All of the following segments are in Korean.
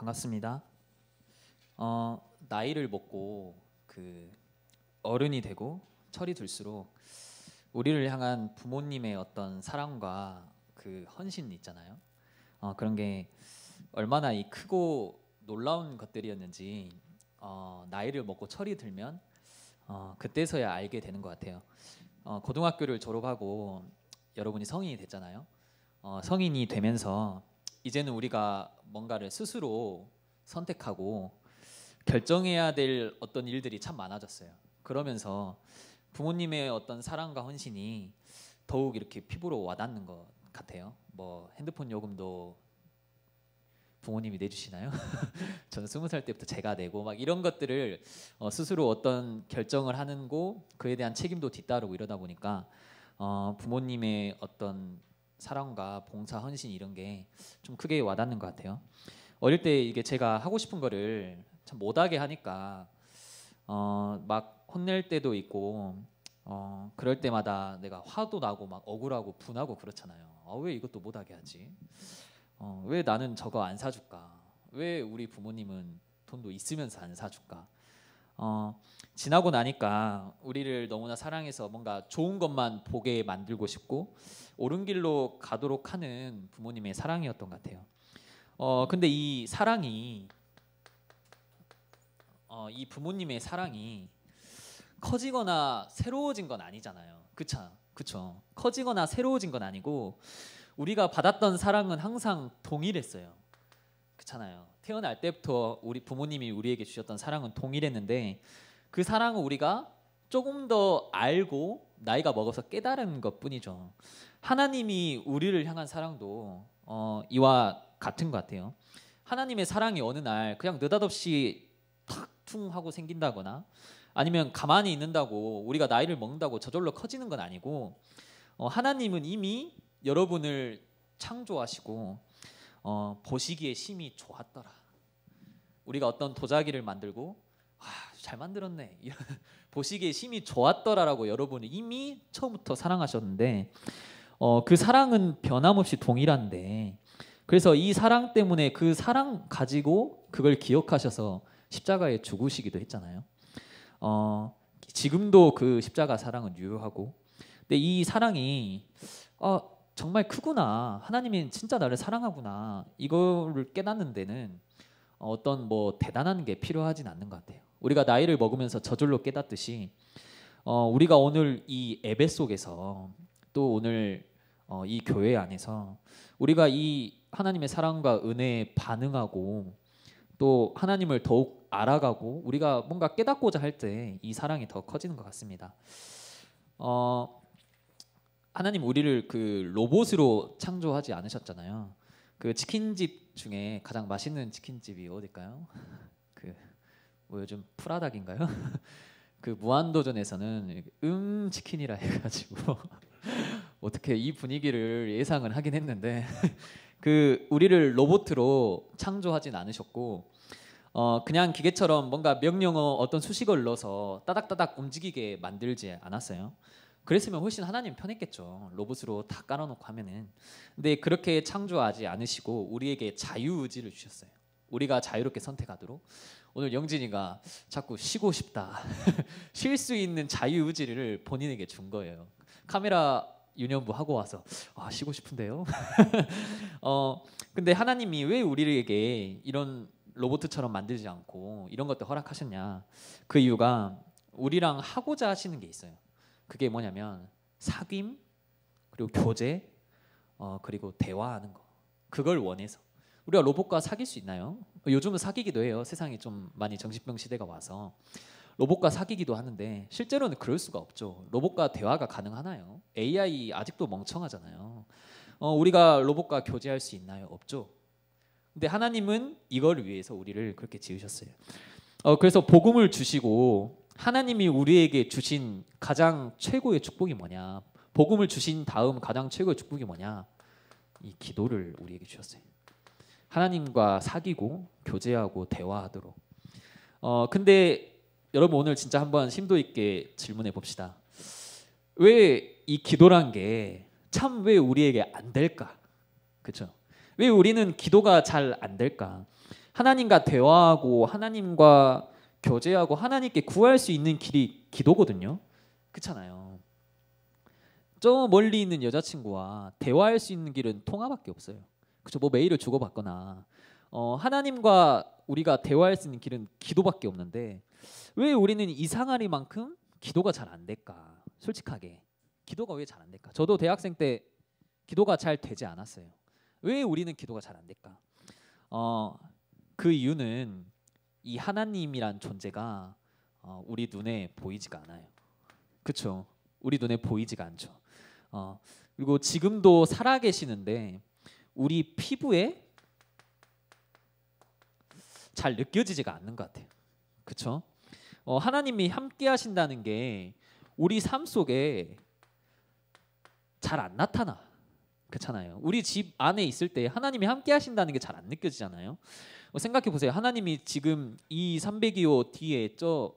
반갑습니다. 나이를 먹고 어른이 되고 철이 들수록 우리를 향한 부모님의 어떤 사랑과 헌신 있잖아요. 그런 게 얼마나 크고 놀라운 것들이었는지 나이를 먹고 철이 들면 그때서야 알게 되는 것 같아요. 고등학교를 졸업하고 여러분이 성인이 됐잖아요. 성인이 되면서 이제는 우리가 뭔가를 스스로 선택하고 결정해야 될 어떤 일들이 참 많아졌어요. 그러면서 부모님의 어떤 사랑과 헌신이 더욱 이렇게 피부로 와닿는 것 같아요. 뭐 핸드폰 요금도 부모님이 내주시나요? 저는 20살 때부터 제가 내고 막 이런 것들을 스스로 어떤 결정을 하는고 그에 대한 책임도 뒤따르고 이러다 보니까 부모님의 어떤 사랑과 봉사, 헌신 이런 게 좀 크게 와닿는 것 같아요. 어릴 때 이게 제가 하고 싶은 거를 참 못하게 하니까 막 혼낼 때도 있고 그럴 때마다 내가 화도 나고 막 억울하고 분하고 그렇잖아요. 왜 이것도 못하게 하지? 왜 나는 저거 안 사줄까? 왜 우리 부모님은 돈도 있으면서 안 사줄까? 지나고 나니까 우리를 너무나 사랑해서 뭔가 좋은 것만 보게 만들고 싶고 옳은 길로 가도록 하는 부모님의 사랑이었던 것 같아요. 근데 이 사랑이 이 부모님의 사랑이 커지거나 새로워진 건 아니잖아요. 그쵸? 커지거나 새로워진 건 아니고 우리가 받았던 사랑은 항상 동일했어요. 그렇잖아요. 태어날 때부터 우리 부모님이 우리에게 주셨던 사랑은 동일했는데 그 사랑을 우리가 조금 더 알고 나이가 먹어서 깨달은 것뿐이죠. 하나님이 우리를 향한 사랑도 이와 같은 것 같아요. 하나님의 사랑이 어느 날 그냥 느닷없이 탁퉁 하고 생긴다거나 아니면 가만히 있는다고 우리가 나이를 먹는다고 저절로 커지는 건 아니고 하나님은 이미 여러분을 창조하시고 보시기에 심히 좋았더라. 우리가 어떤 도자기를 만들고 잘 만들었네 보시기에 심히 좋았더라라고 여러분이 이미 처음부터 사랑하셨는데 그 사랑은 변함없이 동일한데 그래서 이 사랑 때문에 그 사랑 가지고 그걸 기억하셔서 십자가에 죽으시기도 했잖아요. 지금도 그 십자가 사랑은 유효하고 근데 이 사랑이 정말 크구나. 하나님이 진짜 나를 사랑하구나. 이거를 깨닫는 데는 어떤 뭐 대단한 게 필요하진 않는 것 같아요. 우리가 나이를 먹으면서 저절로 깨닫듯이 우리가 오늘 이 예배 속에서 또 오늘 이 교회 안에서 우리가 이 하나님의 사랑과 은혜에 반응하고 또 하나님을 더욱 알아가고 우리가 뭔가 깨닫고자 할 때 이 사랑이 더 커지는 것 같습니다. 하나님 우리를 로봇으로 창조하지 않으셨잖아요. 그 치킨집 중에 가장 맛있는 치킨집이 어딜까요? 뭐 요즘 프라닭인가요? 그 무한도전에서는 치킨이라 해가지고 어떻게 이 분위기를 예상을 하긴 했는데 우리를 로봇으로 창조하진 않으셨고 그냥 기계처럼 뭔가 명령어 어떤 수식어를 넣어서 따닥따닥 움직이게 만들지 않았어요. 그랬으면 훨씬 하나님 편했겠죠. 로봇으로 다 깔아놓고 하면은. 근데 그렇게 창조하지 않으시고 우리에게 자유의지를 주셨어요. 우리가 자유롭게 선택하도록. 오늘 영진이가 자꾸 쉬고 싶다. 쉴 수 있는 자유의지를 본인에게 준 거예요. 카메라 유년부 하고 와서 쉬고 싶은데요. 근데 하나님이 왜 우리에게 이런 로봇처럼 만들지 않고 이런 것도 허락하셨냐? 그 이유가 우리랑 하고자 하시는 게 있어요. 그게 뭐냐면 사귐 그리고 교제 그리고 대화하는 거. 그걸 원해서. 우리가 로봇과 사귈 수 있나요? 요즘은 사귀기도 해요. 세상이 좀 많이 정신병 시대가 와서 로봇과 사귀기도 하는데 실제로는 그럴 수가 없죠. 로봇과 대화가 가능하나요? AI 아직도 멍청하잖아요. 우리가 로봇과 교제할 수 있나요? 없죠. 근데 하나님은 이걸 위해서 우리를 그렇게 지으셨어요. 그래서 복음을 주시고 하나님이 우리에게 주신 가장 최고의 축복이 뭐냐? 복음을 주신 다음 가장 최고의 축복이 뭐냐? 이 기도를 우리에게 주셨어요. 하나님과 사귀고 교제하고 대화하도록. 근데 여러분 오늘 진짜 한번 심도 있게 질문해 봅시다. 왜 이 기도란 게 참 왜 우리에게 안 될까? 그렇죠? 왜 우리는 기도가 잘 안 될까? 하나님과 대화하고 하나님과 교제하고 하나님께 구할 수 있는 길이 기도거든요. 그렇잖아요. 저 멀리 있는 여자친구와 대화할 수 있는 길은 통화밖에 없어요. 그렇죠. 뭐 메일을 주고받거나 하나님과 우리가 대화할 수 있는 길은 기도밖에 없는데 왜 우리는 이상하리만큼 기도가 잘 안 될까? 솔직하게 기도가 왜 잘 안 될까? 저도 대학생 때 기도가 잘 되지 않았어요. 왜 우리는 기도가 잘 안 될까? 그 이유는 이 하나님이란 존재가 우리 눈에 보이지가 않아요. 그렇죠? 우리 눈에 보이지가 않죠. 그리고 지금도 살아계시는데 우리 피부에 잘 느껴지지가 않는 것 같아요. 그렇죠? 하나님이 함께 하신다는 게 우리 삶 속에 잘 안 나타나. 그렇잖아요. 우리 집 안에 있을 때 하나님이 함께 하신다는 게 잘 안 느껴지잖아요. 생각해 보세요. 하나님이 지금 이 302호 뒤에 저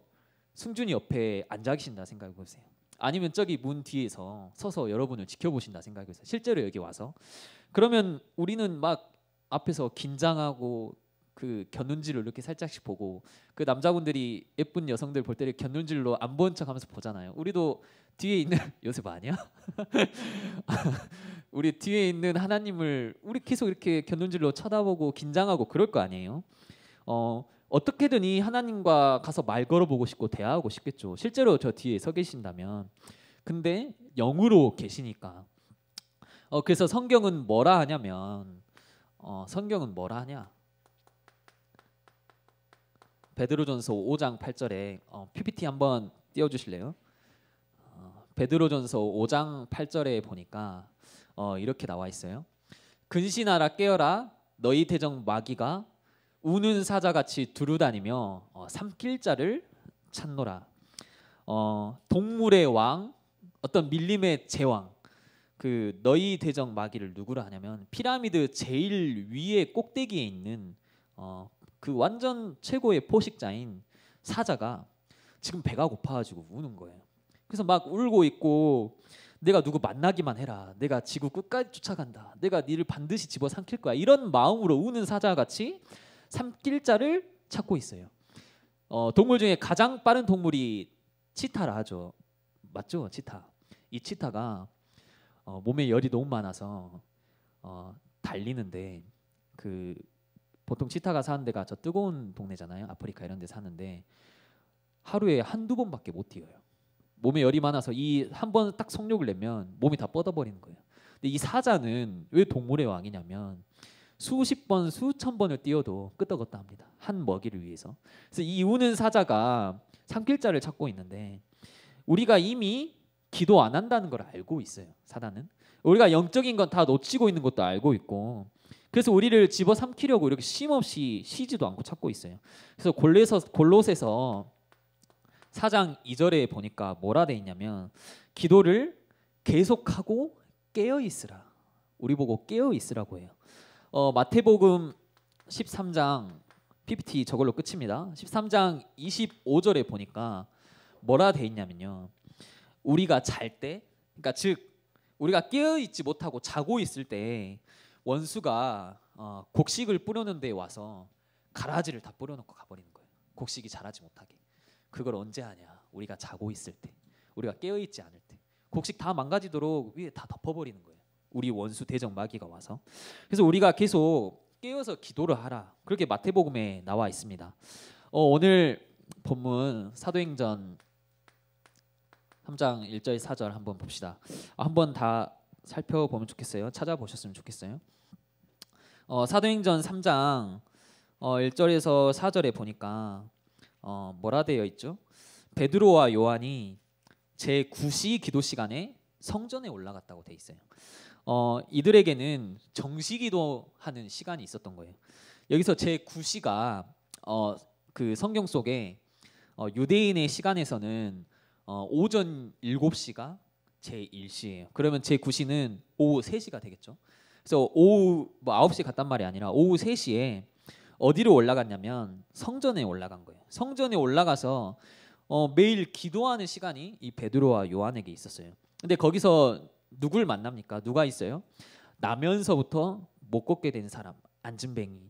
승준이 옆에 앉아 계신다 생각해 보세요. 아니면 저기 문 뒤에서 서서 여러분을 지켜보신다 생각해 보세요. 실제로 여기 와서. 그러면 우리는 막 앞에서 긴장하고 그 곁눈질로 이렇게 살짝씩 보고 그 남자분들이 예쁜 여성들 볼 때를 곁눈질로 안 본 척하면서 보잖아요. 우리도 뒤에 있는 요셉 아니야? 우리 뒤에 있는 하나님을 우리 계속 이렇게 곁눈질로 쳐다보고 긴장하고 그럴 거 아니에요. 어떻게든 이 하나님과 가서 말 걸어보고 싶고 대화하고 싶겠죠. 실제로 저 뒤에 서 계신다면. 근데 영으로 계시니까. 그래서 성경은 뭐라 하냐면 성경은 뭐라 하냐? 베드로전서 5장 8절에 PPT 한번 띄워주실래요? 베드로전서 5장 8절에 보니까 이렇게 나와 있어요. 근신하라 깨어라 너희 대적 마귀가 우는 사자같이 두루다니며 삼킬 자를 찾노라. 동물의 왕 어떤 밀림의 제왕 그 너희 대적 마귀를 누구라 하냐면 피라미드 제일 위에 꼭대기에 있는 그 완전 최고의 포식자인 사자가 지금 배가 고파가지고 우는 거예요. 그래서 막 울고 있고 내가 누구 만나기만 해라. 내가 지구 끝까지 쫓아간다. 내가 니를 반드시 집어삼킬 거야. 이런 마음으로 우는 사자같이 삼킬 자를 찾고 있어요. 동물 중에 가장 빠른 동물이 치타라 하죠. 맞죠? 치타. 이 치타가 몸에 열이 너무 많아서 달리는데 그 보통 치타가 사는 데가 저 뜨거운 동네잖아요. 아프리카 이런 데 사는데 하루에 한두 번밖에 못 뛰어요. 몸에 열이 많아서 이 한 번 딱 속력을 내면 몸이 다 뻗어버리는 거예요. 근데 이 사자는 왜 동물의 왕이냐면 수십 번, 수천 번을 뛰어도 끄떡없다 합니다. 한 먹이를 위해서. 그래서 이 우는 사자가 삼킬 자를 찾고 있는데 우리가 이미 기도 안 한다는 걸 알고 있어요. 사단은. 우리가 영적인 건 다 놓치고 있는 것도 알고 있고 그래서 우리를 집어삼키려고 이렇게 쉼없이 쉬지도 않고 찾고 있어요. 그래서 골로새서 4장 2절에 보니까 뭐라 돼 있냐면 기도를 계속하고 깨어 있으라. 우리 보고 깨어 있으라고 해요. 마태복음 13장 PPT 저걸로 끝입니다. 13장 25절에 보니까 뭐라 돼 있냐면요. 우리가 잘 때, 그러니까 즉 우리가 깨어 있지 못하고 자고 있을 때 원수가 곡식을 뿌려놓은 데 와서 가라지를 다 뿌려놓고 가버리는 거예요. 곡식이 자라지 못하게. 그걸 언제 하냐? 우리가 자고 있을 때, 우리가 깨어 있지 않을 때, 곡식 다 망가지도록 위에 다 덮어버리는 거예요. 우리 원수 대적 마귀가 와서. 그래서 우리가 계속 깨어서 기도를 하라. 그렇게 마태복음에 나와 있습니다. 오늘 본문 사도행전 3장 1절 4절 한번 봅시다. 한번 다 살펴보면 좋겠어요. 찾아보셨으면 좋겠어요. 사도행전 3장 1절에서 4절에 보니까 뭐라 되어 있죠? 베드로와 요한이 제9시 기도 시간에 성전에 올라갔다고 돼 있어요. 이들에게는 정시기도하는 시간이 있었던 거예요. 여기서 제9시가 그 성경 속에 유대인의 시간에서는 오전 7시가 제1시예요. 그러면 제9시는 오후 3시가 되겠죠. 그래서 오후 9시 갔단 말이 아니라 오후 3시에 어디로 올라갔냐면 성전에 올라간 거예요. 성전에 올라가서 매일 기도하는 시간이 이 베드로와 요한에게 있었어요. 근데 거기서 누굴 만납니까? 누가 있어요? 나면서부터 못 걷게 된 사람, 안진뱅이.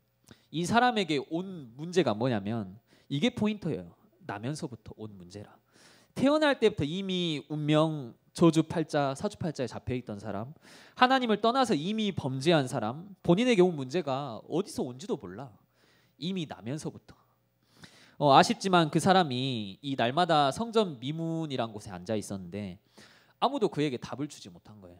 이 사람에게 온 문제가 뭐냐면 이게 포인트예요. 나면서부터 온 문제라. 태어날 때부터 이미 운명 저주팔자 사주팔자에 잡혀있던 사람, 하나님을 떠나서 이미 범죄한 사람, 본인에게 온 문제가 어디서 온지도 몰라. 이미 나면서부터. 아쉽지만 그 사람이 이 날마다 성전 미문이란 곳에 앉아 있었는데 아무도 그에게 답을 주지 못한 거예요.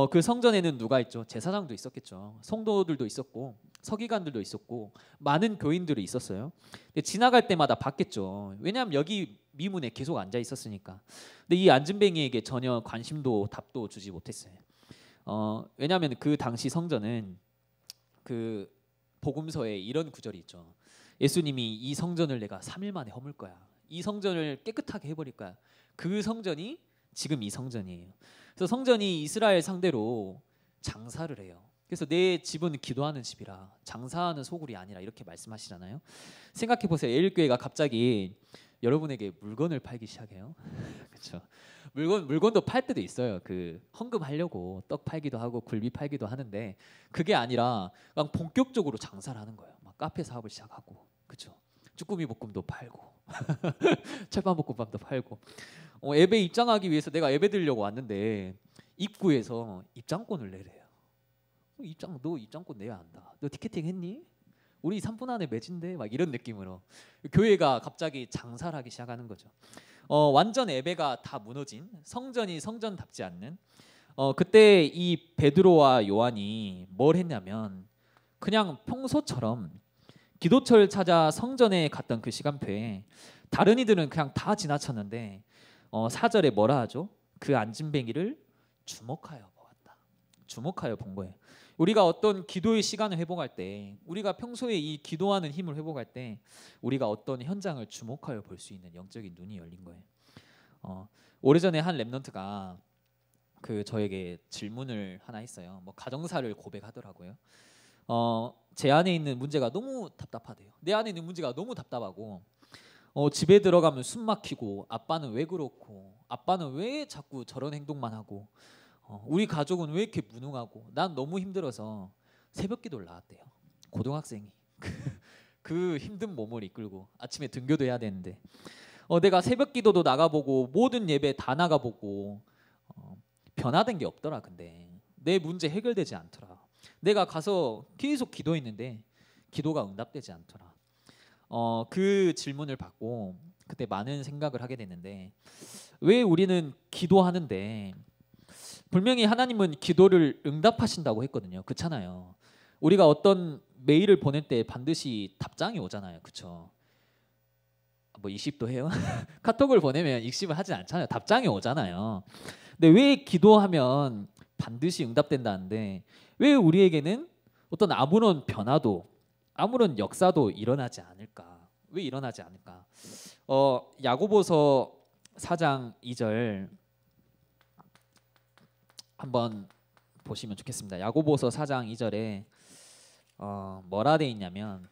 그 성전에는 누가 있죠? 제사장도 있었겠죠. 성도들도 있었고 서기관들도 있었고 많은 교인들이 있었어요. 근데 지나갈 때마다 봤겠죠. 왜냐하면 여기 미문에 계속 앉아 있었으니까. 근데 이 앉은뱅이에게 전혀 관심도 답도 주지 못했어요. 왜냐하면 그 당시 성전은 그 복음서에 이런 구절이 있죠. 예수님이 이 성전을 내가 3일 만에 허물 거야. 이 성전을 깨끗하게 해버릴 거야. 그 성전이 지금 이 성전이에요. 그래서 성전이 이스라엘 상대로 장사를 해요. 그래서 내 집은 기도하는 집이라 장사하는 소굴이 아니라 이렇게 말씀하시잖아요. 생각해 보세요. 예일교회가 갑자기 여러분에게 물건을 팔기 시작해요. 그렇죠? 물건도 팔 때도 있어요. 그 헌금하려고 떡 팔기도 하고 굴비 팔기도 하는데 그게 아니라 그냥 본격적으로 장사를 하는 거예요. 막 카페 사업을 시작하고, 그렇죠? 쭈꾸미 볶음도 팔고, 철판 볶음밥도 팔고. 예배 입장하기 위해서 내가 예배 드리려고 왔는데 입구에서 입장권을 내래요. 너 입장권 내야 한다. 너 티켓팅 했니? 우리 3분 안에 매진돼. 막 이런 느낌으로 교회가 갑자기 장사를 하기 시작하는 거죠. 완전 예배가 다 무너진 성전이 성전답지 않는 그때 이 베드로와 요한이 뭘 했냐면 그냥 평소처럼 기도처를 찾아 성전에 갔던 그 시간표에 다른 이들은 그냥 다 지나쳤는데 4절에 뭐라 하죠? 그 앉은뱅이를 주목하여 보았다. 주목하여 본 거예요. 우리가 어떤 기도의 시간을 회복할 때, 우리가 평소에 이 기도하는 힘을 회복할 때 우리가 어떤 현장을 주목하여 볼 수 있는 영적인 눈이 열린 거예요. 오래전에 한 랩런트가 저에게 질문을 하나 했어요. 뭐 가정사를 고백하더라고요. 제 안에 있는 문제가 너무 답답하대요. 내 안에 있는 문제가 너무 답답하고 집에 들어가면 숨 막히고 아빠는 왜 그렇고 아빠는 왜 자꾸 저런 행동만 하고 우리 가족은 왜 이렇게 무능하고 난 너무 힘들어서 새벽 기도를 나왔대요. 고등학생이 그 힘든 몸을 이끌고 아침에 등교도 해야 되는데 내가 새벽 기도도 나가보고 모든 예배 다 나가보고 변화된 게 없더라. 근데 내 문제 해결되지 않더라. 내가 가서 계속 기도했는데 기도가 응답되지 않더라. 그 질문을 받고 그때 많은 생각을 하게 됐는데 왜 우리는 기도하는데 분명히 하나님은 기도를 응답하신다고 했거든요. 그렇잖아요. 우리가 어떤 메일을 보낼 때 반드시 답장이 오잖아요. 그렇죠? 뭐 익십도 해요? 카톡을 보내면 익십을 하지 않잖아요. 답장이 오잖아요. 근데 왜 기도하면 반드시 응답된다는데 왜 우리에게는 어떤 아무런 변화도 아무런 역사도 일어나지 않을까? 왜 일어나지 않을까? 야고보서 4장 2절 한번 보시면 좋겠습니다. 야고보서 4장 2절에 뭐라 돼 있냐면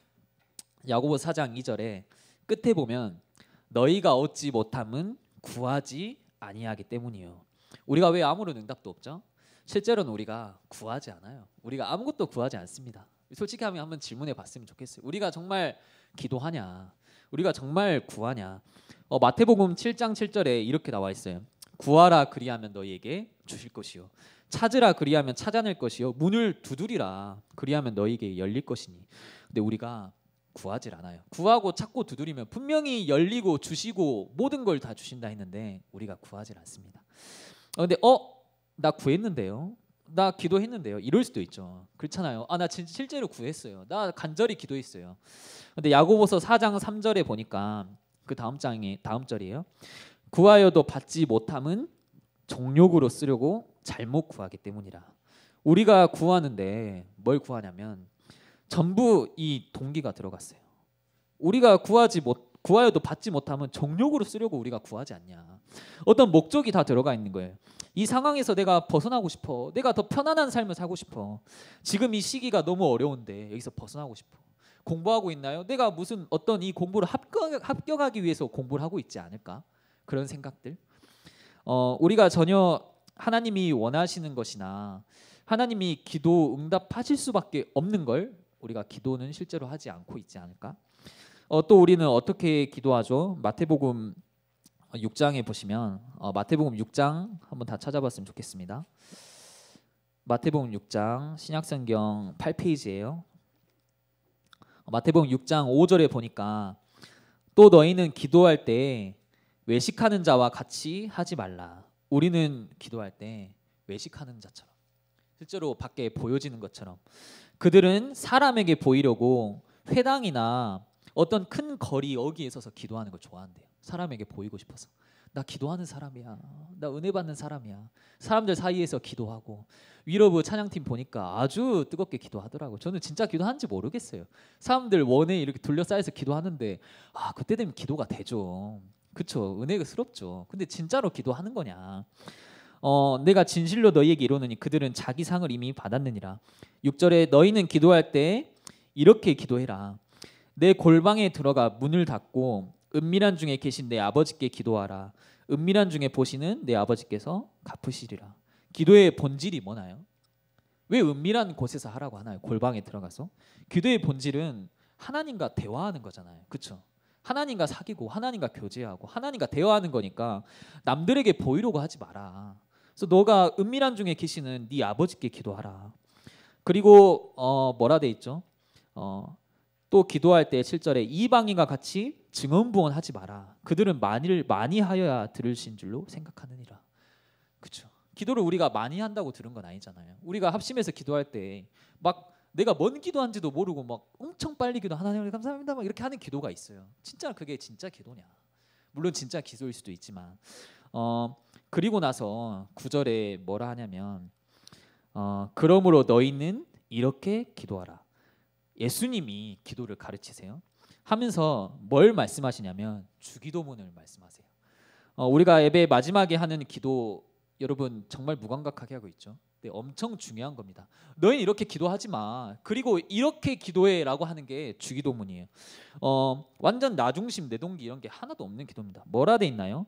야고보서 4장 2절에 끝에 보면 너희가 얻지 못함은 구하지 아니하기 때문이요. 우리가 왜 아무런 응답도 없죠? 실제로는 우리가 구하지 않아요. 우리가 아무것도 구하지 않습니다. 솔직히 하면 한번 질문해 봤으면 좋겠어요. 우리가 정말 기도하냐? 우리가 정말 구하냐? 마태복음 7장 7절에 이렇게 나와 있어요. 구하라 그리하면 너희에게 주실 것이요 찾으라 그리하면 찾아낼 것이요 문을 두드리라 그리하면 너희에게 열릴 것이니. 근데 우리가 구하질 않아요. 구하고 찾고 두드리면 분명히 열리고 주시고 모든 걸 다 주신다 했는데 우리가 구하질 않습니다. 근데 나 구했는데요. 나 기도했는데요. 이럴 수도 있죠. 그렇잖아요. 나 실제로 구했어요. 나 간절히 기도했어요. 근데 야고보서 4장 3절에 보니까 그 다음 절이에요. 구하여도 받지 못함은 정욕으로 쓰려고 잘못 구하기 때문이라. 우리가 구하는데 뭘 구하냐면 전부 이 동기가 들어갔어요. 우리가 구하여도 받지 못하면 정욕으로 쓰려고 우리가 구하지 않냐. 어떤 목적이 다 들어가 있는 거예요. 이 상황에서 내가 벗어나고 싶어. 내가 더 편안한 삶을 살고 싶어. 지금 이 시기가 너무 어려운데 여기서 벗어나고 싶어. 공부하고 있나요? 내가 무슨 어떤 이 공부를 합격하기 위해서 공부를 하고 있지 않을까? 그런 생각들. 우리가 전혀 하나님이 원하시는 것이나 하나님이 기도 응답하실 수밖에 없는 걸 우리가 기도는 실제로 하지 않고 있지 않을까? 또 우리는 어떻게 기도하죠? 마태복음 6장에 보시면 마태복음 6장 한번 다 찾아봤으면 좋겠습니다. 마태복음 6장 신약성경 8페이지예요. 마태복음 6장 5절에 보니까 또 너희는 기도할 때 외식하는 자와 같이 하지 말라. 우리는 기도할 때 외식하는 자처럼 실제로 밖에 보여지는 것처럼 그들은 사람에게 보이려고 회당이나 어떤 큰 거리 여기에 서서 기도하는 걸 좋아한대요. 사람에게 보이고 싶어서. 나 기도하는 사람이야. 나 은혜 받는 사람이야. 사람들 사이에서 기도하고 위로부 찬양팀 보니까 아주 뜨겁게 기도하더라고. 저는 진짜 기도하는지 모르겠어요. 사람들 원에 이렇게 둘러싸여서 기도하는데 그때 되면 기도가 되죠. 그쵸? 은혜스럽죠. 근데 진짜로 기도하는 거냐? 내가 진실로 너희에게 이르노니 그들은 자기 상을 이미 받았느니라. 6절에 너희는 기도할 때 이렇게 기도해라. 내 골방에 들어가 문을 닫고 은밀한 중에 계신 내 아버지께 기도하라. 은밀한 중에 보시는 내 아버지께서 갚으시리라. 기도의 본질이 뭐나요? 왜 은밀한 곳에서 하라고 하나요? 골방에 들어가서. 기도의 본질은 하나님과 대화하는 거잖아요. 그렇죠? 하나님과 사귀고 하나님과 교제하고 하나님과 대화하는 거니까 남들에게 보이려고 하지 마라. 그래서 너가 은밀한 중에 계시는 네 아버지께 기도하라. 그리고 뭐라 돼 있죠? 또 기도할 때 7절에 이방인과 같이 증언부언하지 마라. 그들은 만일 많이 하여야 들으신 줄로 생각하느니라. 그렇죠? 기도를 우리가 많이 한다고 들은 건 아니잖아요. 우리가 합심해서 기도할 때 막 내가 뭔 기도한지도 모르고 막 엄청 빨리 기도 하나님 감사합니다 막 이렇게 하는 기도가 있어요. 진짜 그게 진짜 기도냐? 물론 진짜 기도일 수도 있지만 그리고 나서 9절에 뭐라 하냐면 그러므로 너희는 이렇게 기도하라. 예수님이 기도를 가르치세요. 하면서 뭘 말씀하시냐면 주기도문을 말씀하세요. 우리가 예배 마지막에 하는 기도 여러분 정말 무감각하게 하고 있죠. 네, 엄청 중요한 겁니다. 너희는 이렇게 기도하지 마. 그리고 이렇게 기도해라고 하는 게 주기도문이에요. 완전 나 중심 내 동기 이런 게 하나도 없는 기도입니다. 뭐라 돼 있나요?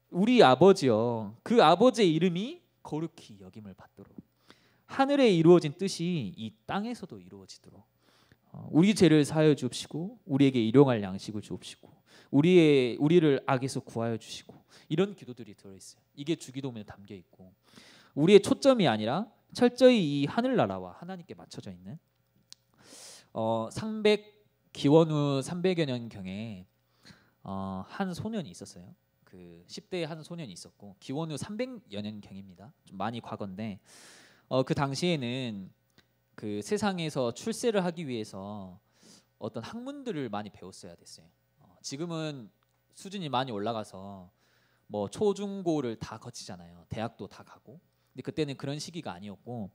우리 아버지여 그 아버지의 이름이 거룩히 여김을 받도록 하늘에 이루어진 뜻이 이 땅에서도 이루어지도록 우리 죄를 사하여 주옵시고 우리에게 일용할 양식을 주옵시고 우리를 악에서 구하여 주시고 이런 기도들이 들어있어요. 이게 주기도문에 담겨 있고 우리의 초점이 아니라 철저히 이 하늘나라와 하나님께 맞춰져 있는 기원후 300여 년 경에 한 소년이 있었어요. 그 10대의 한 소년이 있었고 기원후 300여 년 경입니다. 좀 많이 과거인데 그 당시에는 그 세상에서 출세를 하기 위해서 어떤 학문들을 많이 배웠어야 됐어요. 지금은 수준이 많이 올라가서 뭐 초중고를 다 거치잖아요. 대학도 다 가고. 근데 그때는 그런 시기가 아니었고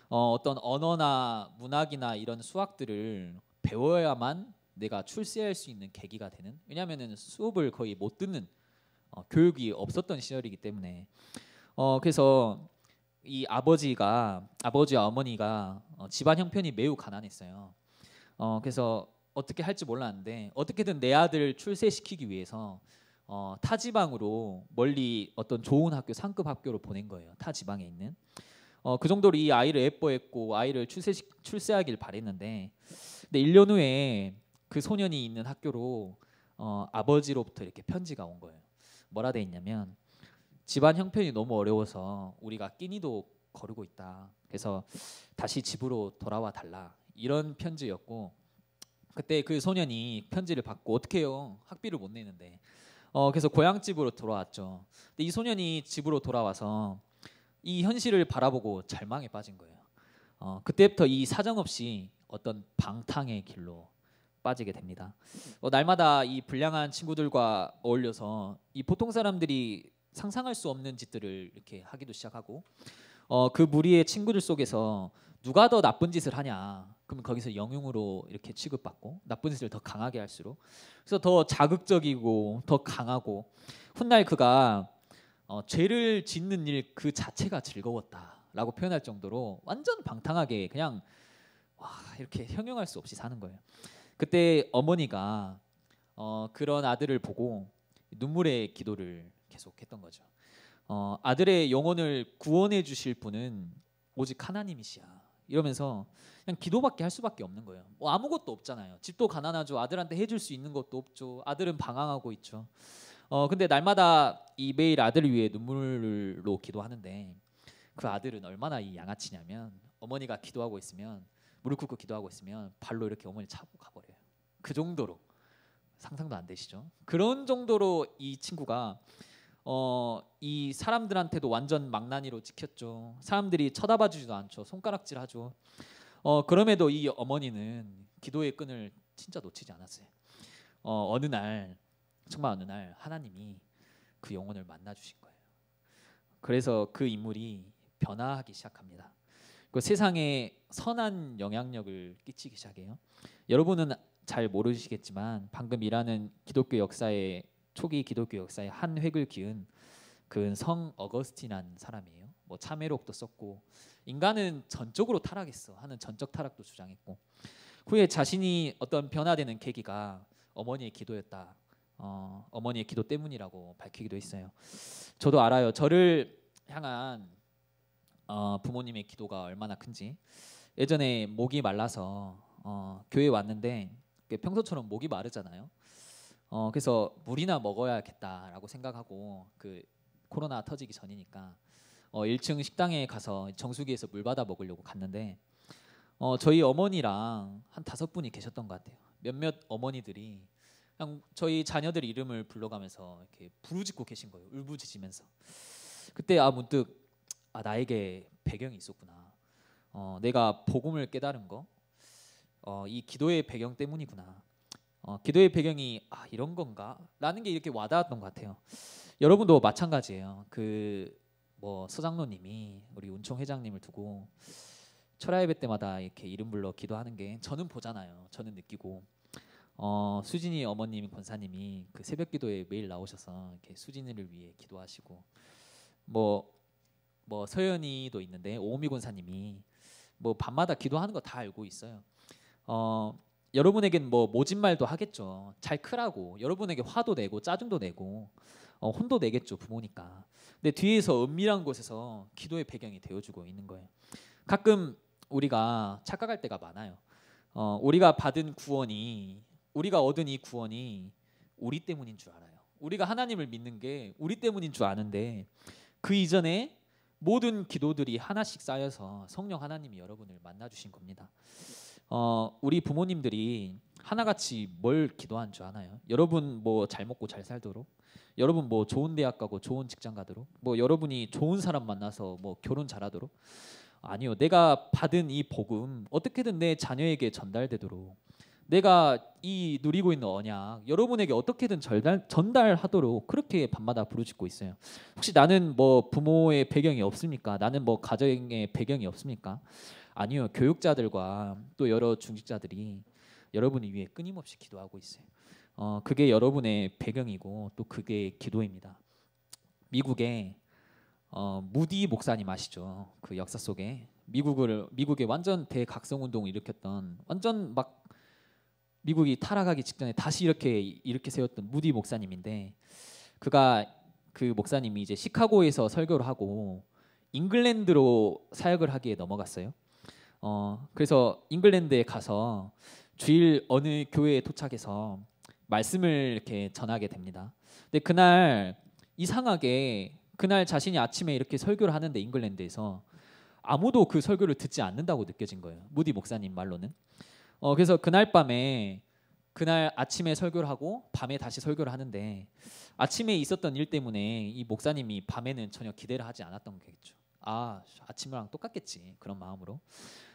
어떤 언어나 문학이나 이런 수학들을 배워야만 내가 출세할 수 있는 계기가 되는. 왜냐하면은 수업을 거의 못 듣는 교육이 없었던 시절이기 때문에 그래서 이 아버지와 어머니가 집안 형편이 매우 가난했어요. 그래서 어떻게 할지 몰랐는데 어떻게든 내 아들을 출세시키기 위해서 타 지방으로 멀리 어떤 좋은 학교 상급 학교로 보낸 거예요. 타 지방에 있는 그 정도로 이 아이를 예뻐했고 아이를 출세하길 바랬는데 근데 1년 후에 그 소년이 있는 학교로 아버지로부터 이렇게 편지가 온 거예요. 뭐라 돼 있냐면 집안 형편이 너무 어려워서 우리가 끼니도 거르고 있다. 그래서 다시 집으로 돌아와 달라. 이런 편지였고 그때 그 소년이 편지를 받고 어떻게 해요? 학비를 못 내는데 그래서 고향집으로 돌아왔죠. 근데 이 소년이 집으로 돌아와서 이 현실을 바라보고 절망에 빠진 거예요. 그때부터 이 사정없이 어떤 방탕의 길로 빠지게 됩니다. 날마다 이 불량한 친구들과 어울려서 이 보통 사람들이 상상할 수 없는 짓들을 이렇게 하기도 시작하고 그 무리의 친구들 속에서 누가 더 나쁜 짓을 하냐 그럼 거기서 영웅으로 이렇게 취급받고 나쁜 짓을 더 강하게 할수록 그래서 더 자극적이고 더 강하고 훗날 그가 죄를 짓는 일 그 자체가 즐거웠다라고 표현할 정도로 완전 방탕하게 그냥 이렇게 형용할 수 없이 사는 거예요. 그때 어머니가 그런 아들을 보고 눈물의 기도를 계속했던 거죠. 아들의 영혼을 구원해 주실 분은 오직 하나님이시야. 이러면서 그냥 기도밖에 할 수밖에 없는 거예요. 뭐 아무것도 없잖아요. 집도 가난하죠. 아들한테 해줄 수 있는 것도 없죠. 아들은 방황하고 있죠. 근데 날마다 이 매일 아들을 위해 눈물로 기도하는데 그 아들은 얼마나 이 양아치냐면 어머니가 기도하고 있으면 무릎 꿇고 기도하고 있으면 발로 이렇게 어머니 차고 가버려요. 그 정도로 상상도 안 되시죠? 그런 정도로 이 친구가 이 사람들한테도 완전 망나니로 찍혔죠. 사람들이 쳐다봐주지도 않죠. 손가락질하죠. 그럼에도 이 어머니는 기도의 끈을 진짜 놓치지 않았어요. 어느 날 정말 어느 날 하나님이 그 영혼을 만나 주신 거예요. 그래서 그 인물이 변화하기 시작합니다. 그 세상에 선한 영향력을 끼치기 시작해요. 여러분은 잘 모르시겠지만 방금 일하는 기독교 역사의 초기 기독교 역사의 한 획을 기은 그는 성 어거스틴이라는 사람이에요. 뭐 참회록도 썼고 인간은 전적으로 타락했어 하는 전적 타락도 주장했고 후에 자신이 어떤 변화되는 계기가 어머니의 기도였다. 어머니의 기도 때문이라고 밝히기도 했어요. 저도 알아요. 저를 향한 부모님의 기도가 얼마나 큰지. 예전에 목이 말라서 교회 왔는데 평소처럼 목이 마르잖아요. 그래서 물이나 먹어야겠다라고 생각하고 그 코로나 터지기 전이니까 1층 식당에 가서 정수기에서 물 받아 먹으려고 갔는데 저희 어머니랑 한 5분이 계셨던 것 같아요. 몇몇 어머니들이 그냥 저희 자녀들 이름을 불러가면서 이렇게 부르짖고 계신 거예요. 울부짖으면서. 그때 문득 나에게 배경이 있었구나. 내가 복음을 깨달은 거, 이 기도의 배경 때문이구나. 기도의 배경이 이런 건가? 라는 게 이렇게 와닿았던 것 같아요. 여러분도 마찬가지예요. 뭐 서장로님이 우리 운총 회장님을 두고 철야 예배 때마다 이렇게 이름 불러 기도하는 게 저는 보잖아요. 저는 느끼고 수진이 어머님 권사님이 그 새벽 기도에 매일 나오셔서 이렇게 수진이를 위해 기도하시고 뭐 서연이도 있는데 오미 권사님이 뭐 밤마다 기도하는 거 다 알고 있어요. 여러분에겐 뭐 모진말도 하겠죠. 잘 크라고 여러분에게 화도 내고 짜증도 내고 혼도 내겠죠. 부모니까. 근데 뒤에서 은밀한 곳에서 기도의 배경이 되어주고 있는 거예요. 가끔 우리가 착각할 때가 많아요. 우리가 받은 구원이 우리가 얻은 이 구원이 우리 때문인 줄 알아요. 우리가 하나님을 믿는 게 우리 때문인 줄 아는데 그 이전에 모든 기도들이 하나씩 쌓여서 성령 하나님이 여러분을 만나 주신 겁니다. 우리 부모님들이 하나같이 뭘 기도한 줄 아나요? 여러분 뭐 잘 먹고 잘 살도록, 여러분 뭐 좋은 대학 가고 좋은 직장 가도록, 뭐 여러분이 좋은 사람 만나서 뭐 결혼 잘하도록. 아니요. 내가 받은 이 복음 어떻게든 내 자녀에게 전달되도록, 내가 이 누리고 있는 언약 여러분에게 어떻게든 전달하도록 그렇게 밤마다 부르짖고 있어요. 혹시 나는 뭐 부모의 배경이 없습니까? 나는 뭐 가정의 배경이 없습니까? 아니요. 교육자들과 또 여러 중직자들이 여러분을 위해 끊임없이 기도하고 있어요. 그게 여러분의 배경이고 또 그게 기도입니다. 미국에 무디 목사님 아시죠? 그 역사 속에 미국에 완전 대각성 운동을 일으켰던, 완전 막 미국이 타락하기 직전에 다시 이렇게 세웠던 무디 목사님인데, 그 목사님이 이제 시카고에서 설교를 하고 잉글랜드로 사역을 하기에 넘어갔어요. 그래서 잉글랜드에 가서 주일 어느 교회에 도착해서 말씀을 이렇게 전하게 됩니다. 근데 그날 이상하게 자신이 아침에 이렇게 설교를 하는데 잉글랜드에서 아무도 그 설교를 듣지 않는다고 느껴진 거예요. 무디 목사님 말로는. 그래서 그날 아침에 설교를 하고 밤에 다시 설교를 하는데 아침에 있었던 일 때문에 이 목사님이 밤에는 전혀 기대를 하지 않았던 거겠죠. 아침이랑 똑같겠지, 그런 마음으로.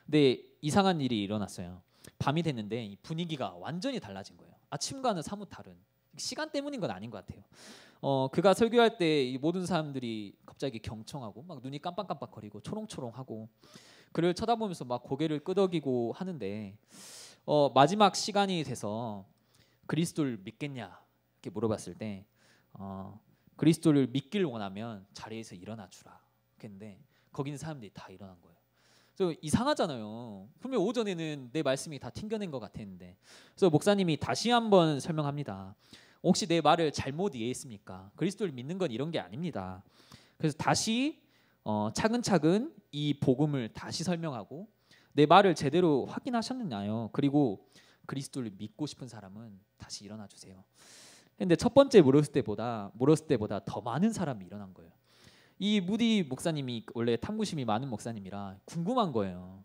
근데 이상한 일이 일어났어요. 밤이 됐는데 이 분위기가 완전히 달라진 거예요. 아침과는 사뭇 다른, 시간 때문인 건 아닌 것 같아요. 그가 설교할 때 이 모든 사람들이 갑자기 경청하고 막 눈이 깜빡깜빡거리고 초롱초롱하고 그를 쳐다보면서 막 고개를 끄덕이고 하는데 마지막 시간이 돼서 그리스도를 믿겠냐 이렇게 물어봤을 때 그리스도를 믿길 원하면 자리에서 일어나 주라 그랬는데 거기 있는 사람들이 다 일어난 거예요. 그래서 이상하잖아요. 분명 오전에는 내 말씀이 다 튕겨낸 것 같았는데. 그래서 목사님이 다시 한번 설명합니다. 혹시 내 말을 잘못 이해했습니까? 그리스도를 믿는 건 이런 게 아닙니다. 그래서 다시 차근차근 이 복음을 다시 설명하고 내 말을 제대로 확인하셨느냐요? 그리고 그리스도를 믿고 싶은 사람은 다시 일어나 주세요. 근데 첫 번째 물었을 때보다 더 많은 사람이 일어난 거예요. 이 무디 목사님이 원래 탐구심이 많은 목사님이라 궁금한 거예요.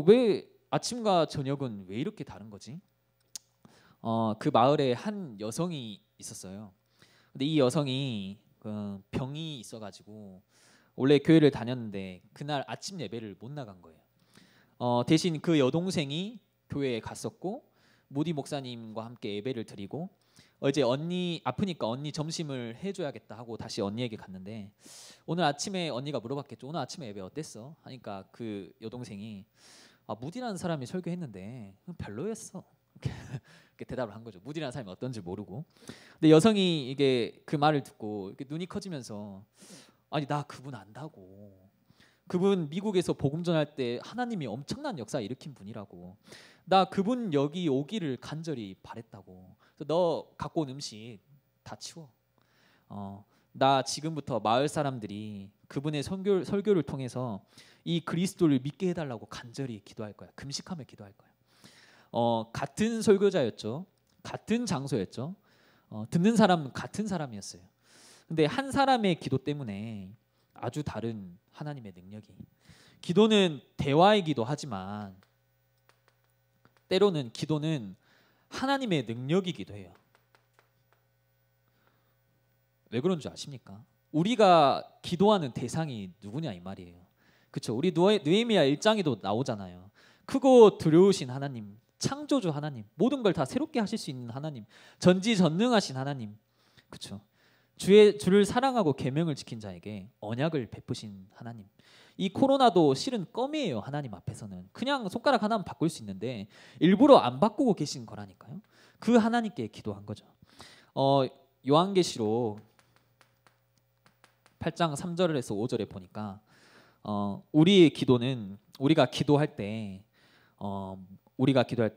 왜 아침과 저녁은 왜 이렇게 다른 거지? 그 마을에 한 여성이 있었어요. 근데 이 여성이 병이 있어가지고 원래 교회를 다녔는데 그날 아침 예배를 못 나간 거예요. 대신 그 여동생이 교회에 갔었고 무디 목사님과 함께 예배를 드리고 어제 언니 아프니까 언니 점심을 해줘야겠다 하고 다시 언니에게 갔는데 오늘 아침에 언니가 물어봤겠죠. 오늘 아침에 예배 어땠어? 하니까 그 여동생이 무디라는 사람이 설교했는데 별로였어. 이렇게 대답을 한 거죠. 무디라는 사람이 어떤지 모르고. 근데 여성이 이게 그 말을 듣고 눈이 커지면서 아니 나 그분 안다고. 그분 미국에서 복음 전할 때 하나님이 엄청난 역사 일으킨 분이라고. 나 그분 여기 오기를 간절히 바랬다고. 그래서 너 갖고 온 음식 다 치워. 나 지금부터 마을 사람들이 그분의 설교를 통해서 이 그리스도를 믿게 해달라고 간절히 기도할 거야. 금식하며 기도할 거야. 같은 설교자였죠. 같은 장소였죠. 듣는 사람은 같은 사람이었어요. 근데 한 사람의 기도 때문에 아주 다른 하나님의 능력이. 기도는 대화이기도 하지만 때로는 기도는 하나님의 능력이기도 해요. 왜 그런 줄 아십니까? 우리가 기도하는 대상이 누구냐 이 말이에요. 그렇죠? 우리 느헤미야 1장에도 나오잖아요. 크고 두려우신 하나님, 창조주 하나님, 모든 걸 다 새롭게 하실 수 있는 하나님, 전지전능하신 하나님. 그렇죠? 주를 사랑하고 계명을 지킨 자에게 언약을 베푸신 하나님. 이 코로나도 실은 껌이에요. 하나님 앞에서는 그냥 손가락 하나만 바꿀 수 있는데 일부러 안 바꾸고 계신 거라니까요. 그 하나님께 기도한 거죠. 요한계시록 8장 3절에서 5절에 보니까 우리의 기도는 우리가 기도할 때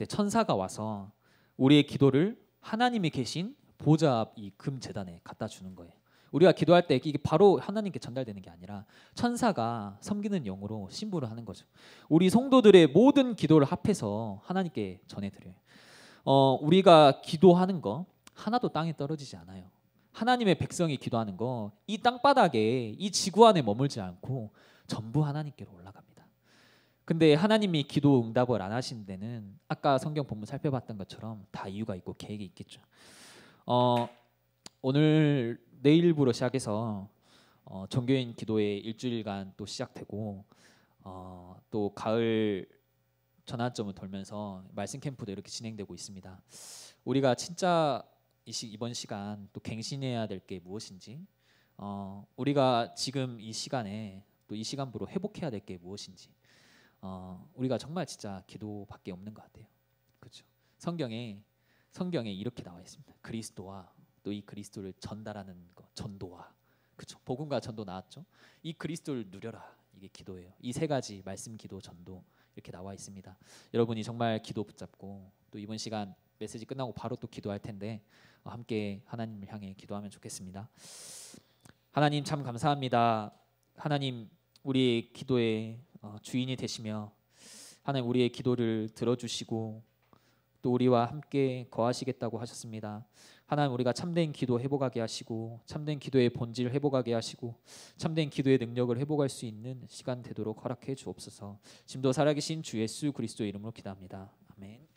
천사가 와서 우리의 기도를 하나님이 계신 보좌 앞 이 금제단에 갖다 주는 거예요. 우리가 기도할 때 이게 바로 하나님께 전달되는 게 아니라 천사가 섬기는 영으로 신부를 하는 거죠. 우리 성도들의 모든 기도를 합해서 하나님께 전해드려요. 우리가 기도하는 거 하나도 땅에 떨어지지 않아요. 하나님의 백성이 기도하는 거 이 땅바닥에 이 지구 안에 머물지 않고 전부 하나님께로 올라갑니다. 근데 하나님이 기도 응답을 안 하신 데는 아까 성경 본문 살펴봤던 것처럼 다 이유가 있고 계획이 있겠죠. 오늘 내일부로 시작해서 종교인 기도회 일주일간 또 시작되고 또 가을 전환점을 돌면서 말씀 캠프도 이렇게 진행되고 있습니다. 우리가 진짜 이번 시간 또 갱신해야 될 게 무엇인지, 우리가 지금 이 시간에 또 이 시간부로 회복해야 될 게 무엇인지, 우리가 정말 진짜 기도밖에 없는 것 같아요. 그렇죠? 성경에 이렇게 나와 있습니다. 그리스도와 또 이 그리스도를 전달하는 것, 전도와, 그렇죠? 복음과 전도 나왔죠. 이 그리스도를 누려라. 이게 기도예요. 이 세 가지 말씀, 기도, 전도 이렇게 나와 있습니다. 여러분이 정말 기도 붙잡고 또 이번 시간 메시지 끝나고 바로 또 기도할 텐데 함께 하나님을 향해 기도하면 좋겠습니다. 하나님 참 감사합니다. 하나님 우리의 기도의 주인이 되시며 하나님 우리의 기도를 들어주시고 또 우리와 함께 거하시겠다고 하셨습니다. 하나님 우리가 참된 기도 회복하게 하시고 참된 기도의 본질을 회복하게 하시고 참된 기도의 능력을 회복할 수 있는 시간 되도록 허락해 주옵소서. 지금도 살아계신 주 예수 그리스도의 이름으로 기도합니다. 아멘.